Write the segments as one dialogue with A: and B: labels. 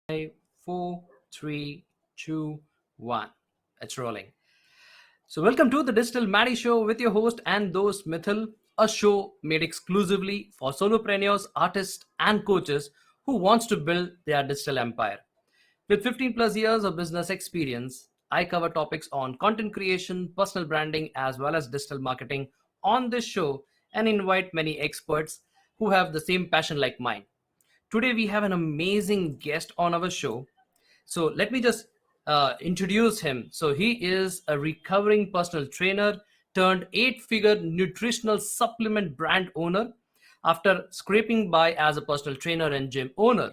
A: Five, four, three, two, one. It's rolling. So, welcome to the Digital Maddie Show with your host and those Miithyl, a show made exclusively for solopreneurs, artists, and coaches who wants to build their digital empire. With 15 plus years of business experience, I cover topics on content creation, personal branding, as well as digital marketing on this show and invite many experts who have the same passion like mine. Today, we have an amazing guest on our show. So, let me just introduce him. So, he is a recovering personal trainer turned eight-figure nutritional supplement brand owner. After scraping by as a personal trainer and gym owner,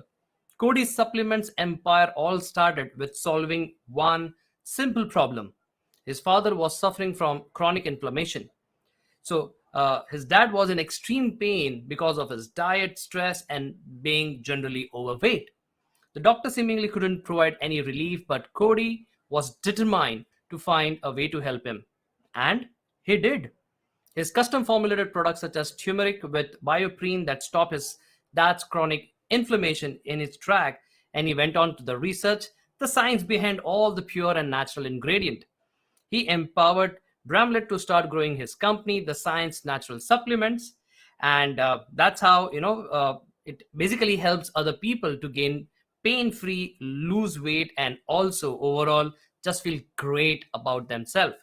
A: Cody's supplements empire all started with solving one simple problem. His father was suffering from chronic inflammation, so his dad was in extreme pain because of his diet, stress, and being generally overweight. The doctor seemingly couldn't provide any relief, but Cody was determined to find a way to help him. And he did. His custom formulated products such as turmeric with BioPerine that stop his dad's chronic inflammation in its track, and he went on to the research, the science behind all the pure and natural ingredient. He empowered Bramlett to start growing his company, the Science Natural Supplements, and that's how it basically helps other people to gain pain-free, lose weight, and also overall just feel great about themselves.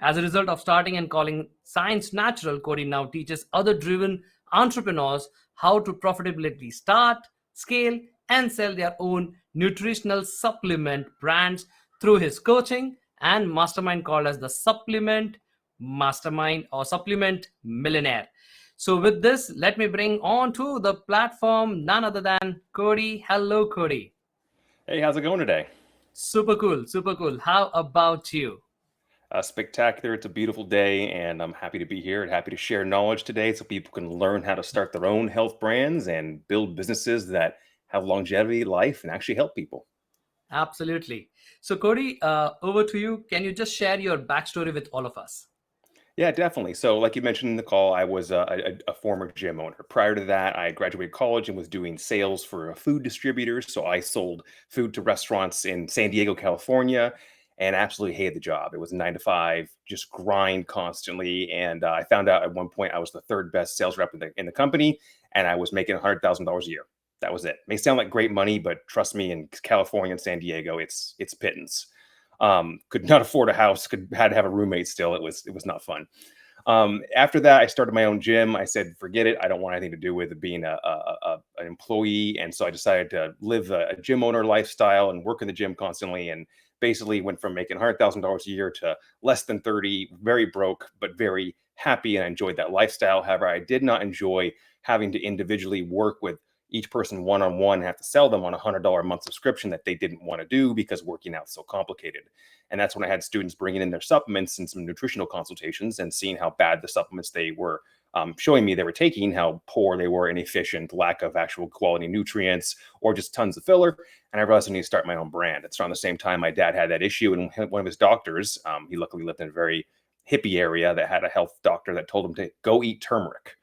A: As a result of starting and calling Science Natural, Cody now teaches other driven entrepreneurs how to profitably start, scale, and sell their own nutritional supplement brands through his coaching and mastermind called as the Supplement Mastermind or Supplement Millionaire. So, with this, let me bring on to the platform none other than Cody. Hello, Cody.
B: Hey, how's it going today?
A: Super cool, super cool. How about you?
B: Spectacular. It's a beautiful day, and I'm happy to be here and happy to share knowledge today so people can learn how to start their own health brands and build businesses that have longevity, life, and actually help people.
A: Absolutely. So, Cody, over to you. Can you just share your backstory with all of us?
B: Yeah, definitely. So, like you mentioned in the call, I was a former gym owner. Prior to that, I graduated college and was doing sales for a food distributor. So, I sold food to restaurants in San Diego, California, and absolutely hated the job. It was 9 to 5, just grind constantly. And I found out at one point I was the third best sales rep in the company, and I was making $100,000 a year. That was it. May sound like great money, but trust me, in California and San Diego, it's pittance. Could not afford a house, could had to have a roommate still. It was not fun. After that, I started my own gym. I said, forget it. I don't want anything to do with being an employee. And so I decided to live a gym owner lifestyle and work in the gym constantly. And basically went from making $100,000 a year to less than 30, very broke, but very happy. And I enjoyed that lifestyle. However, I did not enjoy having to individually work with each person one-on-one, have to sell them on $100 a month subscription that they didn't want to do because working out is so complicated. And that's when I had students bringing in their supplements and some nutritional consultations and seeing how bad the supplements they were showing me they were taking, how poor they were, inefficient, lack of actual quality nutrients, or just tons of filler. And I realized I need to start my own brand. It's around the same time my dad had that issue, and one of his doctors, he luckily lived in a very hippie area that had a health doctor that told him to go eat turmeric.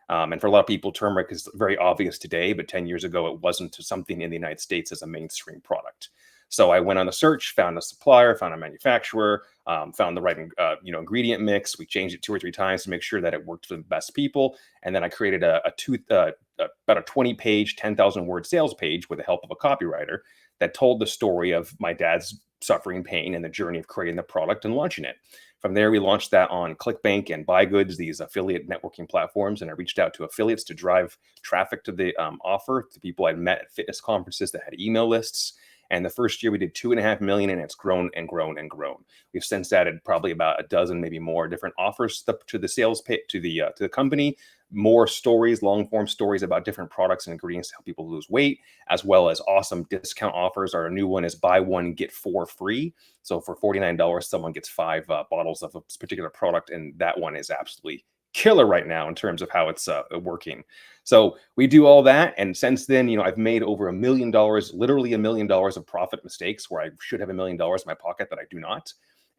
B: And for a lot of people, turmeric is very obvious today, but 10 years ago, it wasn't something in the United States as a mainstream product. So I went on a search, found a supplier, found a manufacturer, found the right ingredient mix. We changed it 2 or 3 times to make sure that it worked for the best people. And then I created about a 20-page, 10,000-word sales page with the help of a copywriter that told the story of my dad's suffering pain and the journey of creating the product and launching it. From there, we launched that on ClickBank and BuyGoods, these affiliate networking platforms. And I reached out to affiliates to drive traffic to the offer, to people I'd met at fitness conferences that had email lists. And the first year we did 2.5 million, and it's grown and grown and grown. We've since added probably about a dozen, maybe more, different offers to the sales page, to the company. More stories, long form stories about different products and ingredients to help people lose weight, as well as awesome discount offers. Our new one is buy one, get 4 free. So for $49, someone gets 5 bottles of a particular product. And that one is absolutely killer right now in terms of how it's working. So we do all that. And since then, I've made over $1 million, literally $1 million of profit mistakes where I should have $1 million in my pocket that I do not.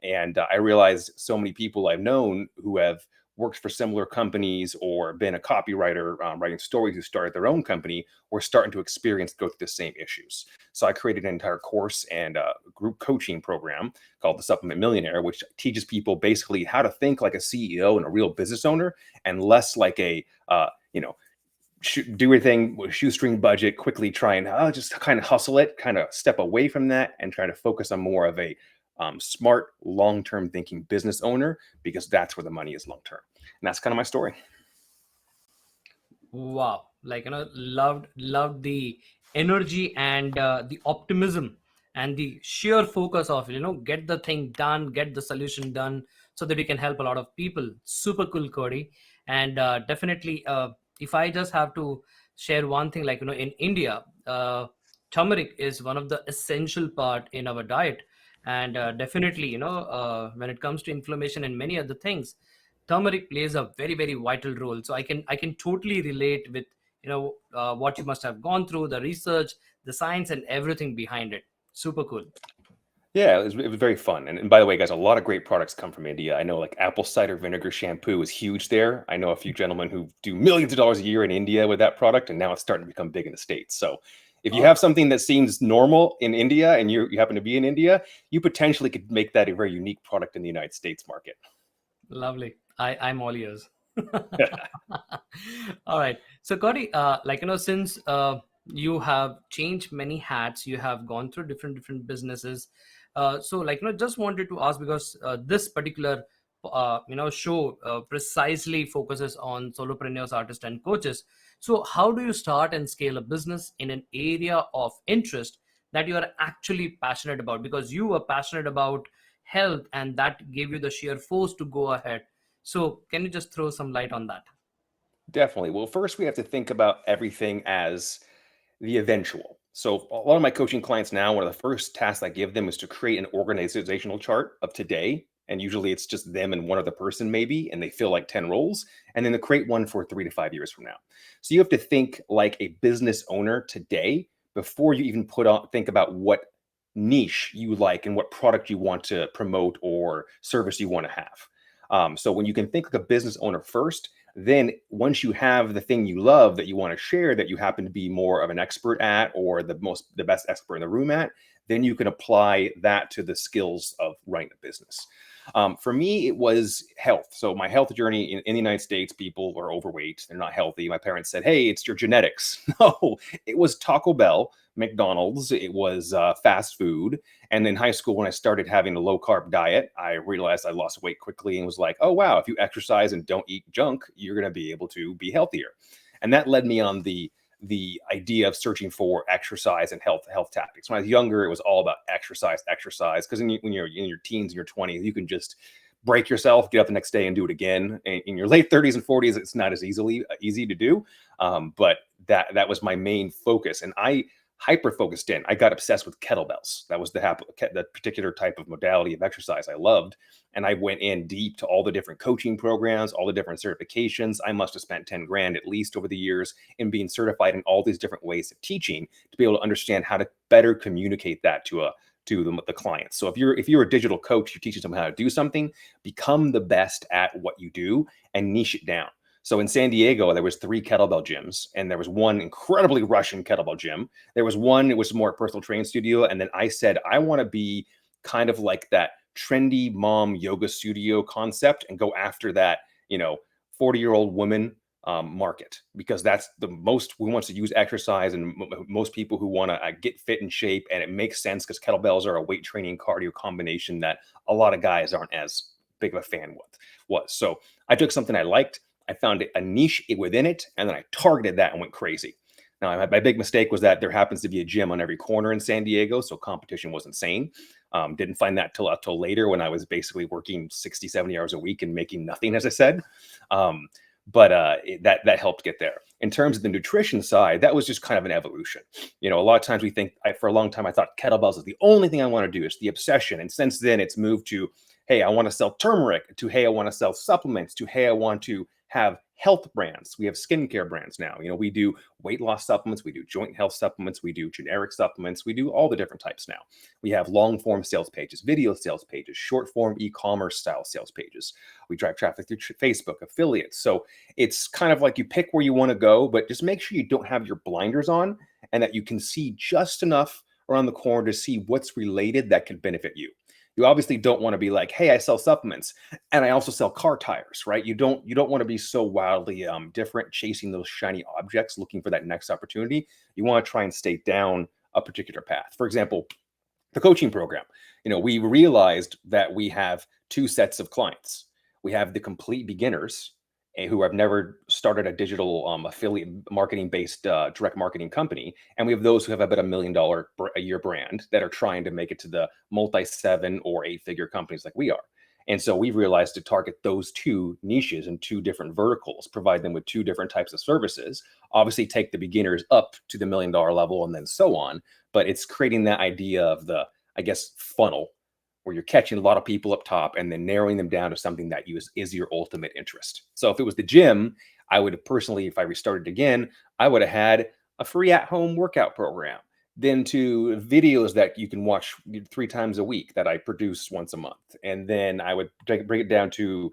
B: And I realized so many people I've known who have worked for similar companies or been a copywriter writing stories who started their own company were starting to go through the same issues. So I created an entire course and a group coaching program called the Supplement Millionaire, which teaches people basically how to think like a CEO and a real business owner, and less like a do everything with a shoestring budget, quickly try and just kind of hustle it, kind of step away from that and try to focus on more of a smart, long-term thinking business owner, because that's where the money is long-term. And that's kind of my story.
A: Wow, like loved the energy and the optimism and the sheer focus of get the thing done, get the solution done, so that we can help a lot of people. Super cool, Cody. And definitely, if I just have to share one thing, like in India, turmeric is one of the essential part in our diet. And definitely, when it comes to inflammation and many other things, turmeric plays a very very vital role. So I can totally relate with what you must have gone through, the research, the science, and everything behind it. Super cool.
B: Yeah, it was very fun. And by the way, guys, a lot of great products come from India. I know like apple cider vinegar shampoo is huge there. I know a few gentlemen who do millions of dollars a year in India with that product, and now it's starting to become big in the States. So if you have
A: Awesome.
B: something that seems normal in India and you happen to be in India, you potentially could make that a very unique product in the United States market.
A: Lovely. I'm all ears. All right. So, Cody, since you have changed many hats, you have gone through different businesses. So, just wanted to ask, because this particular show precisely focuses on solopreneurs, artists, and coaches. So, how do you start and scale a business in an area of interest that you are actually passionate about? Because you were passionate about health, and that gave you the sheer force to go ahead. So, can you just throw some light on that?
B: Definitely. Well, first we have to think about everything as the eventual. So a lot of my coaching clients now, one of the first tasks I give them is to create an organizational chart of today. And usually it's just them and one other person maybe, and they fill like 10 roles, and then to create one for 3 to 5 years from now. So you have to think like a business owner today before you even think about what niche you like and what product you want to promote or service you want to have. So when you can think like a business owner first, then once you have the thing you love that you want to share, that you happen to be more of an expert at, or the best expert in the room at, then you can apply that to the skills of running a business. For me, it was health. So my health journey in the United States, people are overweight, they're not healthy. My parents said, hey, it's your genetics. No, it was Taco Bell, McDonald's, it was fast food. And in high school, when I started having a low carb diet, I realized I lost weight quickly and was like, oh, wow, if you exercise and don't eat junk, you're going to be able to be healthier. And that led me on the idea of searching for exercise and health tactics. When I was younger, it was all about exercise, because when you're in your teens and your 20s, you can just break yourself, get up the next day and do it again. In your late 30s and 40s, it's not as easy to do. But that was my main focus. And I hyper focused in. I got obsessed with kettlebells. That was the particular type of modality of exercise I loved. And I went in deep to all the different coaching programs, all the different certifications. I must have spent 10 grand at least over the years in being certified in all these different ways of teaching to be able to understand how to better communicate that to the clients. So if you're a digital coach, you're teaching someone how to do something, become the best at what you do and niche it down. So in San Diego, there was 3 kettlebell gyms, and there was one incredibly Russian kettlebell gym. There was one, it was more a personal training studio. And then I said, I want to be kind of like that trendy mom yoga studio concept and go after that, 40-year-old woman market, because that's the most who wants to use exercise, and most people who want to get fit in shape. And it makes sense because kettlebells are a weight training cardio combination that a lot of guys aren't as big of a fan with. So I took something I liked, I found a niche within it, and then I targeted that and went crazy. Now, my big mistake was that there happens to be a gym on every corner in San Diego, so competition was insane. Didn't find that till later, when I was basically working 60, 70 hours a week and making nothing, as I said. But that helped get there. In terms of the nutrition side, that was just kind of an evolution. A lot of times we think, for a long time, I thought kettlebells is the only thing I want to do. It's the obsession. And since then, it's moved to, hey, I want to sell turmeric, to, hey, I want to sell supplements, to, hey, I want to have health brands. We have skincare brands now. We do weight loss supplements, we do joint health supplements, we do generic supplements, we do all the different types now. We have long form sales pages, video sales pages, short form e-commerce style sales pages. We drive traffic through Facebook, affiliates. So it's kind of like you pick where you want to go, but just make sure you don't have your blinders on and that you can see just enough around the corner to see what's related that can benefit you. You obviously don't want to be like, hey, I sell supplements and I also sell car tires, right? You don't want to be so wildly different, chasing those shiny objects, looking for that next opportunity. You want to try and stay down a particular path. For example, the coaching program. We realized that we have two sets of clients. We have the complete beginners who have never started a digital affiliate marketing based direct marketing company. And we have those who have about $1 million a year brand that are trying to make it to the multi 7 or 8 figure companies like we are. And so we realized to target those two niches and two different verticals, provide them with two different types of services, obviously take the beginners up to the $1 million level and then so on. But it's creating that idea of the, I guess, funnel where you're catching a lot of people up top and then narrowing them down to something that is your ultimate interest. So if it was the gym, I would have personally, if I restarted again, I would have had a free at-home workout program, then to videos that you can watch 3 times a week that I produce once a month. And then I would bring it down to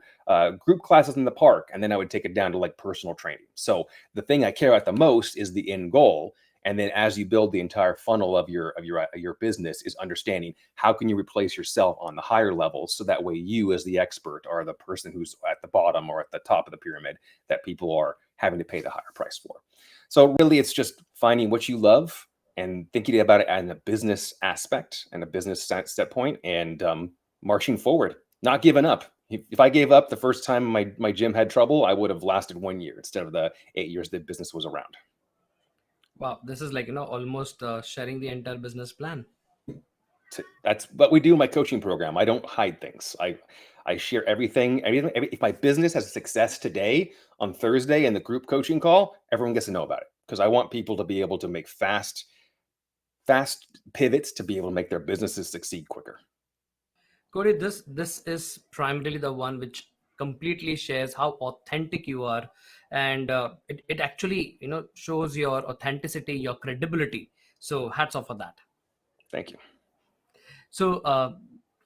B: group classes in the park. And then I would take it down to like personal training. So the thing I care about the most is the end goal. And then as you build the entire funnel of your business is understanding how can you replace yourself on the higher levels. So that way you as the expert are the person who's at the bottom or at the top of the pyramid that people are having to pay the higher price for. So really it's just finding what you love and thinking about it in a business aspect and a business step point and marching forward, not giving up. If I gave up the first time my gym had trouble, I would have lasted 1 year instead of the 8 years the business was around.
A: Wow, this is like, almost sharing the entire business plan.
B: That's what we do in my coaching program. I don't hide things. I share everything. If my business has success today on Thursday in the group coaching call, everyone gets to know about it because I want people to be able to make fast pivots to be able to make their businesses succeed quicker.
A: Cody, this is primarily the one which completely shares how authentic you are, and it actually shows your authenticity, your credibility. So hats off for that.
B: Thank you.
A: So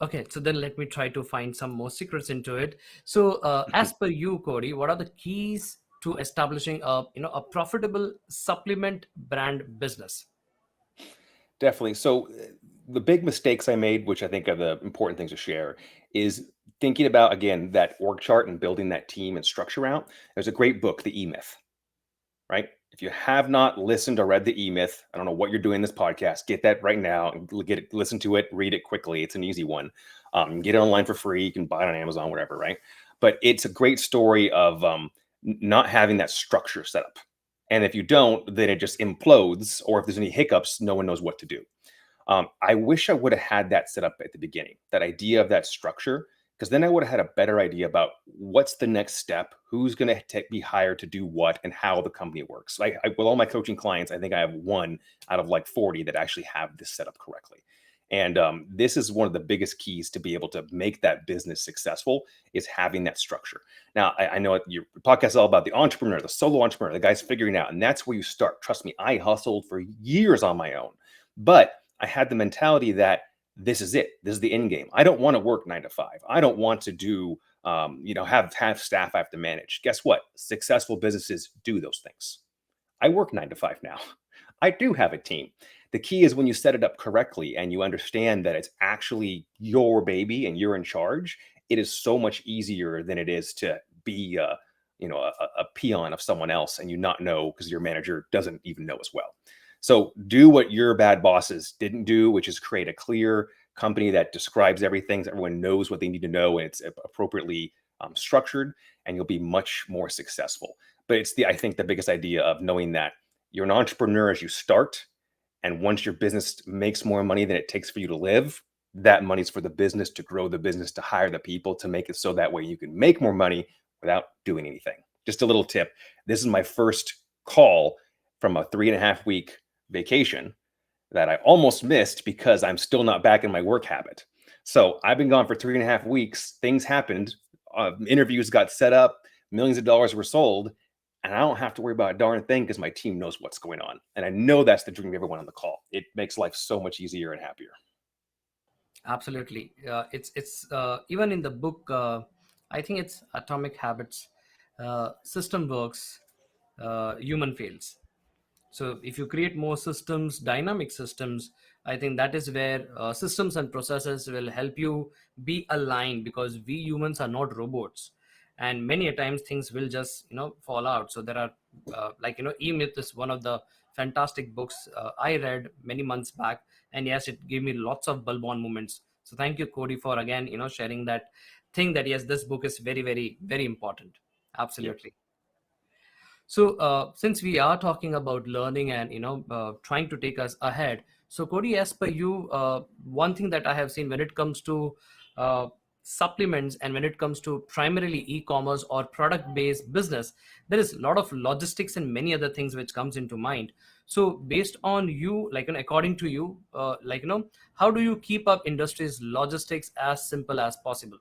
A: okay, so then let me try to find some more secrets into it. So as per you, Cody, what are the keys to establishing a profitable supplement brand business?
B: Definitely. So the big mistakes I made, which I think are the important things to share, is thinking about, again, that org chart and building that team and structure out. There's a great book, The E-Myth, right? If you have not listened or read The E-Myth, I don't know what you're doing in this podcast, get that right now and listen to it, read it quickly. It's an easy one. Get it online for free. You can buy it on Amazon, whatever, right? But it's a great story of not having that structure set up. And if you don't, then it just implodes. Or if there's any hiccups, no one knows what to do. I wish I would have had that set up at the beginning, that idea of that structure, because then I would have had a better idea about what's the next step, who's going to be hired to do what, and how the company works. With all my coaching clients, I think I have 1 out of like 40 that actually have this set up correctly. And this is one of the biggest keys to be able to make that business successful is having that structure. Now, I know your podcast is all about the entrepreneur, the solo entrepreneur, the guy's figuring out, and that's where you start. Trust me, I hustled for years on my own, but I had the mentality that this is it. This is the end game. I don't want to work 9 to 5. I don't want to do, have staff I have to manage. Guess what? Successful businesses do those things. I work 9 to 5 now. I do have a team. The key is when you set it up correctly and you understand that it's actually your baby and you're in charge, it is so much easier than it is to be a peon of someone else and you not know because your manager doesn't even know as well. So do what your bad bosses didn't do, which is create a clear company that describes everything so everyone knows what they need to know and it's appropriately structured, and you'll be much more successful. But it's I think the biggest idea of knowing that you're an entrepreneur as you start, and once your business makes more money than it takes for you to live, that money's for the business to grow the business, to hire the people, to make it so that way you can make more money without doing anything. Just a little tip. This is my first call from a 3.5-week vacation that I almost missed because I'm still not back in my work habit. So I've been gone for 3.5 weeks. Things happened. Interviews got set up, millions of dollars were sold, and I don't have to worry about a darn thing because my team knows what's going on. And I know that's the dream of everyone on the call. It makes life so much easier and happier.
A: Absolutely. It's even in the book. I think it's Atomic Habits. System works, human fails. So if you create more systems, dynamic systems, I think that is where systems and processes will help you be aligned, because we humans are not robots, and many a times things will just fall out. So there are E-Myth is one of the fantastic books I read many months back, and yes, it gave me lots of bulb on moments. So thank you, Cody, for again sharing that thing, that yes, this book is very, very, very important.
B: Yep.
A: Absolutely. So, since we are talking about learning and trying to take us ahead, so Cody, as per you, one thing that I have seen when it comes to uh, supplements and when it comes to primarily e-commerce or product-based business, there is a lot of logistics and many other things which comes into mind. So, based on you, according to you, how do you keep up industry's logistics as simple as possible?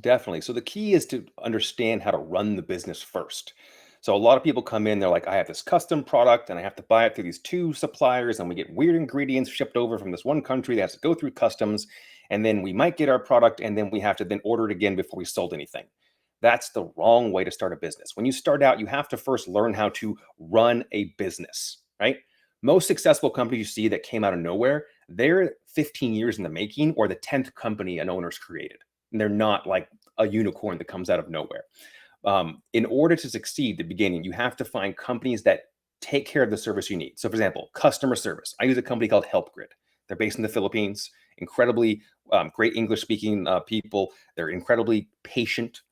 B: Definitely. So the key is to understand how to run the business first. So a lot of people come in, they're like, I have this custom product and I have to buy it through these two suppliers, and we get weird ingredients shipped over from this one country that has to go through customs. And then we might get our product and then we have to then order it again before we sold anything. That's the wrong way to start a business. When you start out, you have to first learn how to run a business, right? Most successful companies you see that came out of nowhere, they're 15 years in the making, or the 10th company an owner's created. And they're not like a unicorn that comes out of nowhere. In order to succeed at the beginning, you have to find companies that take care of the service you need. So, for example, customer service. I use a company called HelpGrid. They're based in the Philippines, incredibly great English speaking people. They're incredibly patient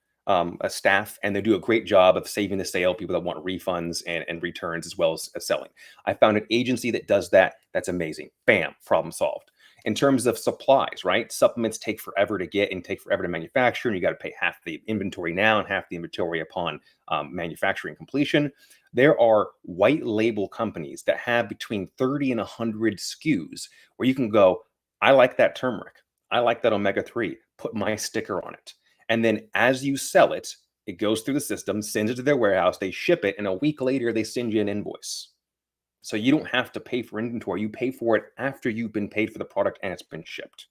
B: staff, and they do a great job of saving the sale, people that want refunds and returns, as well as selling. I found an agency that does that. That's amazing. Bam, problem solved. In terms of supplies, right? Supplements take forever to get and take forever to manufacture, and you got to pay half the inventory now and half the inventory upon manufacturing completion. There are white label companies that have between 30 and 100 SKUs where you can go, I like that turmeric. I like that omega-3. Put my sticker on it. And then as you sell it, it goes through the system, sends it to their warehouse, they ship it, and a week later they send you an invoice. So you don't have to pay for inventory. You pay for it after you've been paid for the product and it's been shipped.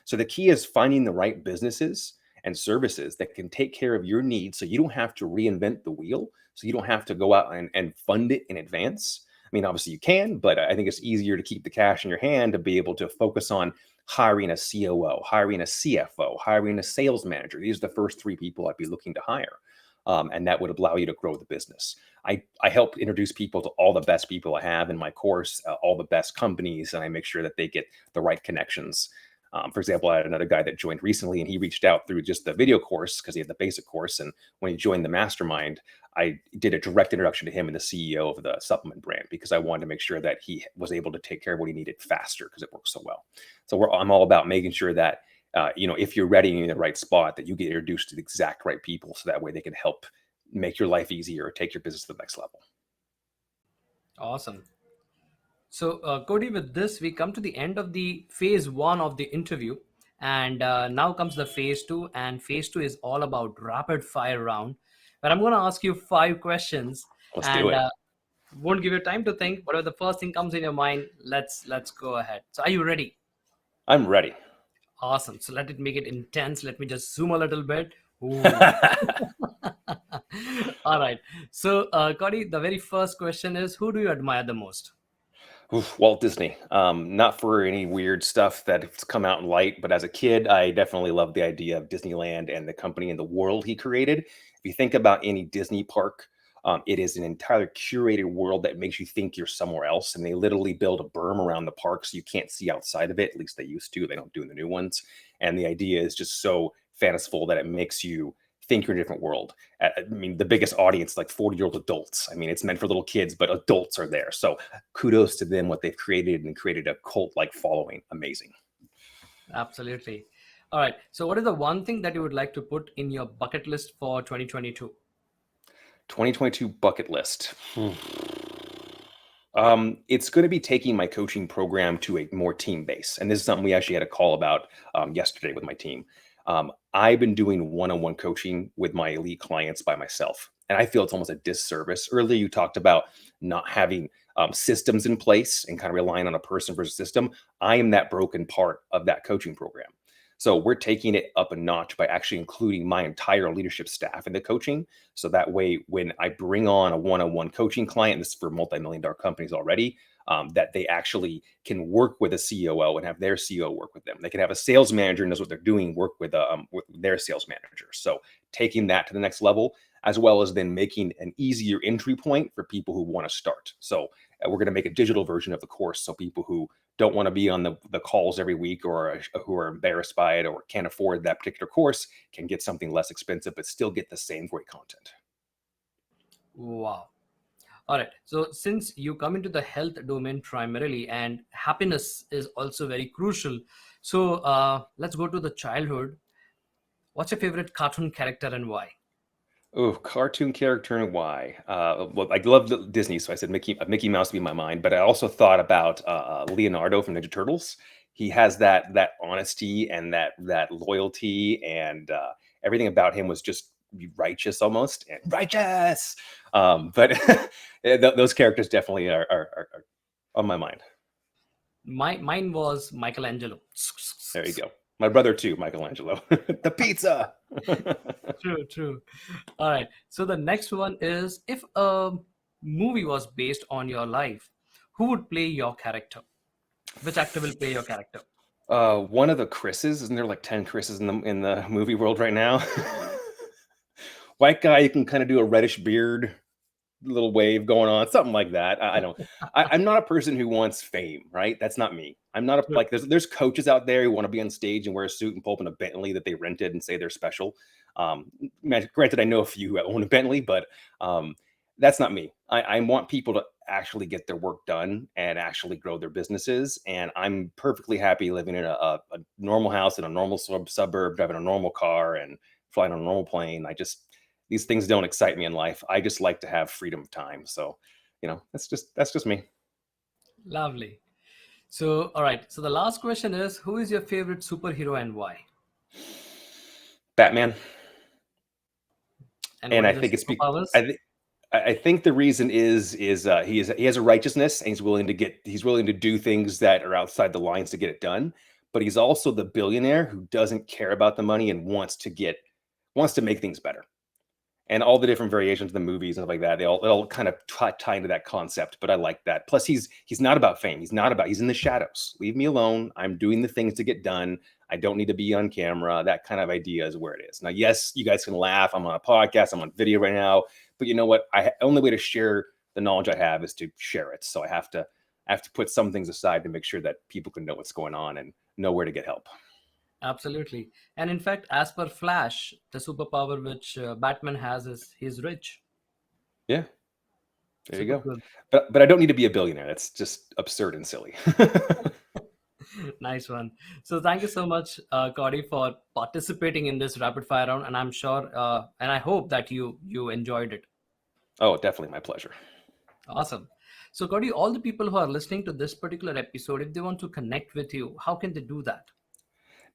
B: So the key is finding the right businesses and services that can take care of your needs so you don't have to reinvent the wheel. So you don't have to go out and fund it in advance. I mean, obviously you can, but I think it's easier to keep the cash in your hand to be able to focus on hiring a COO, hiring a CFO, hiring a sales manager. These are the first three people I'd be looking to hire. And that would allow you to grow the business. I help introduce people to all the best people I have in my course, all the best companies, and I make sure that they get the right connections. For example, I had another guy that joined recently, and he reached out through just the video course because he had the basic course. And when he joined the mastermind, I did a direct introduction to him and the CEO of the supplement brand because I wanted to make sure that he was able to take care of what he needed faster because it works so well. So I'm all about making sure that if you're ready in the right spot, that you get introduced to the exact right people, so that way they can help make your life easier or take your business to the next level.
A: Awesome. So, Cody, with this, we come to the end of the phase one of the interview. And now comes the phase two. And phase two is all about rapid fire round, where I'm going to ask you 5 questions,
B: Let's do
A: and
B: it.
A: won't give you time to think. Whatever the first thing comes in your mind, let's go ahead. So, are you ready?
B: I'm ready.
A: Awesome. So, let it make it intense. Let me just zoom a little bit. Ooh. All right. So, Cody, the very first question is, who do you admire the most?
B: Oof, Walt Disney. Not for any weird stuff that's come out in light, but as a kid, I definitely loved the idea of Disneyland and the company and the world he created. If you think about any Disney park, it is an entirely curated world that makes you think you're somewhere else. And they literally build a berm around the park so you can't see outside of it. At least they used to. They don't do in the new ones. And the idea is just so fanciful that it makes you think you're in a different world. I mean, the biggest audience, like 40-year-old adults. I mean, it's meant for little kids, but adults are there. So kudos to them, what they've created, and created a cult-like following. Amazing.
A: Absolutely. All right. So, what is the one thing that you would like to put in your bucket list for 2022?
B: 2022 bucket list. It's going to be taking my coaching program to a more team base. And this is something we actually had a call about yesterday with my team. I've been doing one-on-one coaching with my elite clients by myself, and I feel it's almost a disservice. Earlier, you talked about not having systems in place and kind of relying on a person versus system. I am that broken part of that coaching program. So we're taking it up a notch by actually including my entire leadership staff in the coaching. So that way, when I bring on a one-on-one coaching client, this is for multi-million dollar companies already, that they actually can work with a COO and have their CEO work with them. They can have a sales manager who knows what they're doing, work with their sales manager. So taking that to the next level, as well as then making an easier entry point for people who want to start. So we're going to make a digital version of the course, so people who don't want to be on the calls every week, or who are embarrassed by it or can't afford that particular course, can get something less expensive but still get the same great content.
A: Wow. All right. So, since you come into the health domain primarily, and happiness is also very crucial, so let's go to the childhood. What's your favorite cartoon character and why?
B: Oh, cartoon character and why? Well, I love Disney, so I said Mickey Mouse to be my mind. But I also thought about Leonardo from Ninja Turtles. He has that honesty and that loyalty, and everything about him was just righteous, almost, and righteous. But those characters definitely are on my mind.
A: Mine was Michelangelo.
B: There you go. My brother too, Michelangelo. The pizza.
A: True, true. All right. So the next one is, if a movie was based on your life, who would play your character? Which actor will play your character?
B: One of the Chris's, isn't there like 10 Chris's in the movie world right now? White guy, you can kind of do a reddish beard, little wave going on, something like that. I don't. I'm not a person who wants fame, right? That's not me. I'm not a
A: True.
B: like. There's coaches out there who want to be on stage and wear a suit and pull up in a Bentley that they rented and say they're special. Granted, I know a few who own a Bentley, but that's not me. I want people to actually get their work done and actually grow their businesses. And I'm perfectly happy living in a normal house in a normal suburb, driving a normal car, and flying on a normal plane. These things don't excite me in life. I just like to have freedom of time. So, that's just me.
A: Lovely. So, all right. So the last question is, who is your favorite superhero and why?
B: Batman,
A: And
B: and
A: what
B: I
A: is the
B: think it's
A: superpowers?
B: I think the reason is he has a righteousness, and he's willing to do things that are outside the lines to get it done. But he's also the billionaire who doesn't care about the money and wants to make things better. And all the different variations of the movies and stuff like that, they all kind of tie into that concept. But I like that. Plus, he's not about fame. He's in the shadows. Leave me alone. I'm doing the things to get done. I don't need to be on camera. That kind of idea is where it is. Now, yes, you guys can laugh. I'm on a podcast. I'm on video right now. But you know what? Only way to share the knowledge I have is to share it. So I have to put some things aside to make sure that people can know what's going on and know where to get help.
A: Absolutely. And in fact, as per Flash, the superpower which Batman has is he's rich.
B: Yeah, there you
A: Super
B: go.
A: cool.
B: But I don't need to be a billionaire. That's just absurd and silly.
A: Nice one. So thank you so much, Cody, for participating in this rapid fire round. And I'm sure, and I hope that you enjoyed it.
B: Oh, definitely my pleasure.
A: Awesome. So, Cody, all the people who are listening to this particular episode, if they want to connect with you, how can they do that?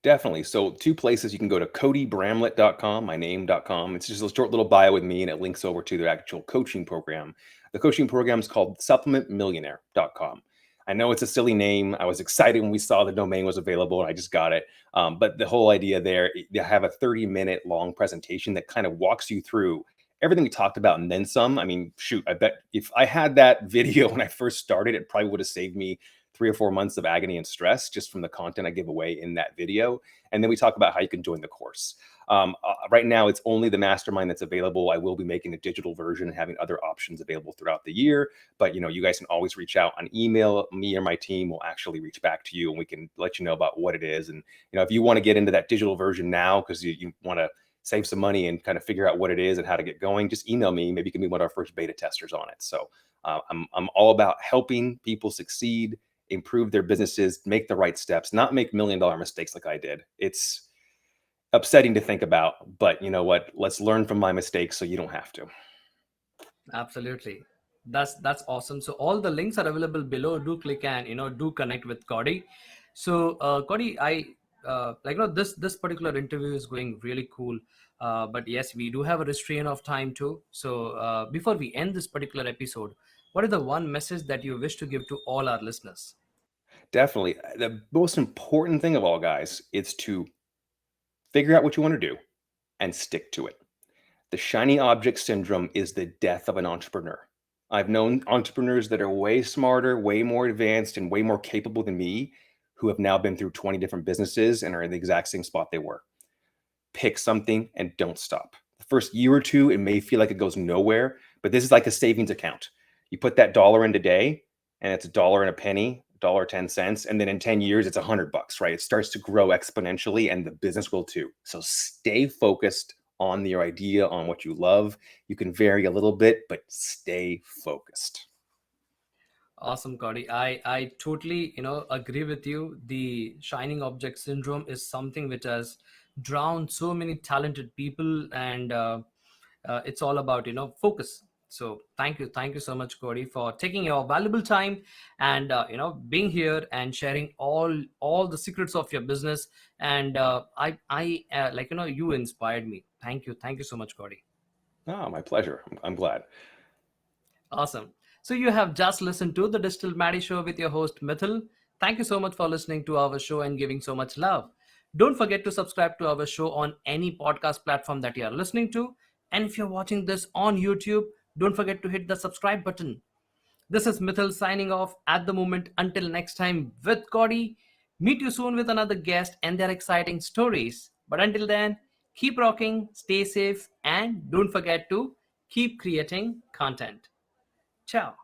B: Definitely. So two places you can go to codybramlett.com, my name.com. It's just a short little bio with me and it links over to their actual coaching program. The coaching program is called supplementmillionaire.com. I know it's a silly name. I was excited when we saw the domain was available and I just got it. But the whole idea there, they have a 30-minute long presentation that kind of walks you through everything we talked about and then some. I mean, shoot, I bet if I had that video when I first started, it probably would have saved me 3 or 4 months of agony and stress just from the content I give away in that video. And then we talk about how you can join the course. Right now, it's only the mastermind that's available. I will be making a digital version and having other options available throughout the year. But you guys can always reach out on email. Me or my team will actually reach back to you, and we can let you know about what it is. And if you want to get into that digital version now because you want to save some money and kind of figure out what it is and how to get going, just email me. Maybe you can be one of our first beta testers on it. So I'm all about helping people succeed, improve their businesses, make the right steps, not make $1 million mistakes like I did. It's upsetting to think about, but you know what? Let's learn from my mistakes so you don't have to.
A: Absolutely. That's awesome. So all the links are available below. Do click and do connect with Cody. So Cody, I this particular interview is going really cool. But yes, we do have a restraint of time too. So before we end this particular episode, what is the one message that you wish to give to all our listeners?
B: Definitely. The most important thing of all, guys, is to figure out what you want to do and stick to it. The shiny object syndrome is the death of an entrepreneur. I've known entrepreneurs that are way smarter, way more advanced, and way more capable than me who have now been through 20 different businesses and are in the exact same spot they were. Pick something and don't stop. The first year or two, it may feel like it goes nowhere, but this is like a savings account. You put that dollar in today, and it's a dollar and a penny, $1.10, and then in 10 years, it's $100, right? It starts to grow exponentially, and the business will too. So stay focused on your idea, on what you love. You can vary a little bit, but stay focused.
A: Awesome, Cody. I totally, agree with you. The shining object syndrome is something which has drowned so many talented people, and it's all about, focus. So thank you so much, Cody, for taking your valuable time and being here and sharing all the secrets of your business. And you inspired me. Thank you so much, Cody.
B: Oh, my pleasure. I'm glad.
A: Awesome. So you have just listened to the Digital Maddie Show with your host Miithyl. Thank you so much for listening to our show and giving so much love. Don't forget to subscribe to our show on any podcast platform that you are listening to. And if you're watching this on YouTube, don't forget to hit the subscribe button. This is Miithyl signing off at the moment. Until next time with Cody. Meet you soon with another guest and their exciting stories. But until then, keep rocking, stay safe, and don't forget to keep creating content. Ciao.